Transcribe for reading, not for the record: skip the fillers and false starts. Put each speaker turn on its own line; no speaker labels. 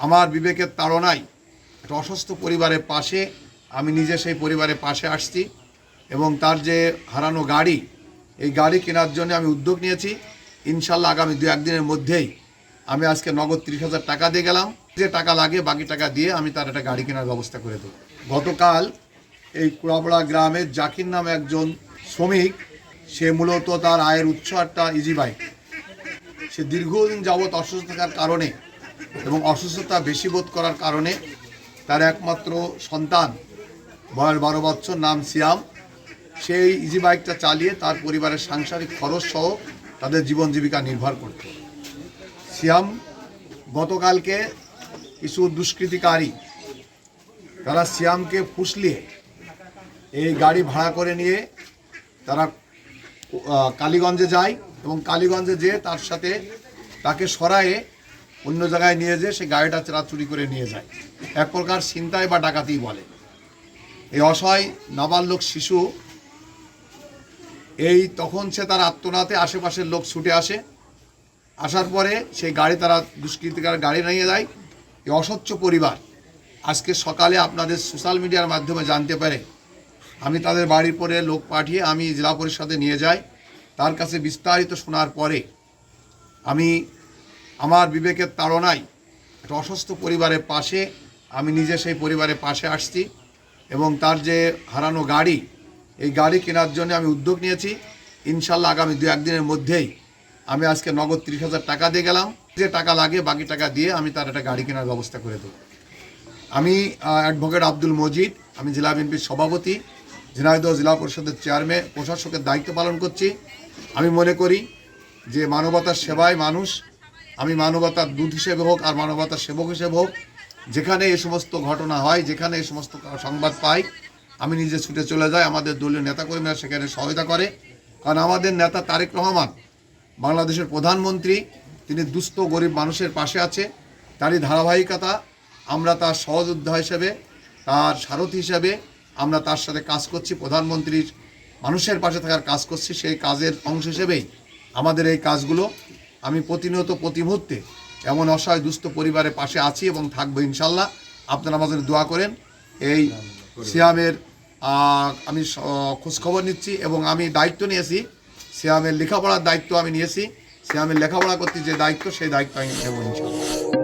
আমার বিবেকের তাড়নায় একটা অসুস্থ পরিবারের পাশে আমি নিজে সেই পরিবারের পাশে আসছি এবং তার যে হারানো গাড়ি, এই গাড়ি কেনার জন্য আমি উদ্যোগ নিয়েছি। ইনশাল্লাহ আগামী 2-1 দিনের মধ্যেই আমি আজকে নগদ 30,000 টাকা দিয়ে গেলাম। যে টাকা লাগে বাকি টাকা দিয়ে আমি তার একটা গাড়ি কেনার ব্যবস্থা করে দেবো। গতকাল এই কুড়াপড়া গ্রামের জাকির নামে একজন শ্রমিক, সে মূলত তার আয়ের উৎস একটা ইজি বাইক। সে দীর্ঘদিন যাবৎ অসুস্থ থাকার কারণে এবং অসুস্থতা বেশি বোধ করার কারণে তার একমাত্র সন্তান বয়স 12 বছর, নাম সিয়াম, সেই ইজি বাইকটা চালিয়ে তার পরিবারের সাংসারিক খরচ সহ তাদের জীবন জীবিকা নির্ভর করত। সিয়াম গতকালকে কিছু দুষ্কৃতিকারী তারা সিয়ামকে ফুসলিয়ে এই গাড়ি ভাড়া করে নিয়ে তারা কালীগঞ্জে যায় এবং কালীগঞ্জে যেয়ে তার সাথে তাকে সরায়ে অন্য জায়গায় নিয়ে যেয়ে সে গাড়িটা চুরি করে নিয়ে যায়। এক প্রকার ছিনতাই বা ডাকাতি বলে। এই অসহায় নাবালক শিশু তখন সে তার আত্মনাতে আশেপাশের লোক ছুটে আসে। আসার পরে সেই গাড়ি তারা দুষ্কৃতিকার গাড়ি নিয়ে যায়। এই অস্বচ্ছ পরিবার আজকে সকালে আপনাদের সোশ্যাল মিডিয়ার মাধ্যমে জানতে পারে। আমি তাদের বাড়ির পরে লোক পাঠিয়ে আমি জেলা পরিষদে নিয়ে যাই। তার কাছে বিস্তারিত শোনার পরে আমি আমার বিবেকের তাড়নায় একটা অসুস্থ পরিবারের পাশে আমি নিজে সেই পরিবারের পাশে আসছি এবং তার যে হারানো গাড়ি, এই গাড়ি কেনার জন্য আমি উদ্যোগ নিয়েছি। ইনশাল্লাহ আগামী 2-1 দিনের মধ্যেই আমি আজকে নগদ 30,000 টাকা দিয়ে গেলাম। যে টাকা লাগে বাকি টাকা দিয়ে আমি তার একটা গাড়ি কেনার ব্যবস্থা করে দেবো। আমি অ্যাডভোকেট আব্দুল মজিদ, আমি জেলা বিএনপির সভাপতি, ঝিনাইদহ জেলা পরিষদের চেয়ারম্যান, প্রশাসকের দায়িত্ব পালন করছি। আমি মনে করি যে মানবতার সেবায় মানুষ, আমি মানবতার দূত হিসেবে হোক আর মানবতার সেবক হিসেবে হোক, যেখানে এই সমস্ত ঘটনা হয়, যেখানে এই সমস্ত সংবাদ পাই, আমি নিজে ছুটে চলে যাই। আমাদের দলীয় নেতাকর্মীরা সেখানে সহায়তা করে। কারণ আমাদের নেতা তারেক রহমান বাংলাদেশের প্রধানমন্ত্রী, তিনি দুস্থ গরিব মানুষের পাশে আছে। তারই ধারাবাহিকতা আমরা তার সহযোদ্ধা হিসেবে, তার সারথি হিসেবে আমরা তার সাথে কাজ করছি। প্রধানমন্ত্রীর মানুষের পাশে থাকার কাজ করছি। সেই কাজের অংশ হিসেবেই আমাদের এই কাজগুলো। আমি প্রতিনিয়ত প্রতি মুহূর্তে এমন অসহায় দুস্থ পরিবারের পাশে আছি এবং থাকবো ইনশাল্লাহ। আপনারা আমাদের দোয়া করেন। এই সিয়ামের আমি খোঁজখবর নিচ্ছি এবং আমি দায়িত্ব নিয়েছি, সিয়ামের লেখাপড়ার দায়িত্ব আমি নিয়েছি। সিয়ামের লেখাপড়া করতে যে দায়িত্ব, সেই দায়িত্ব আমি নেব ইনশাল্লাহ।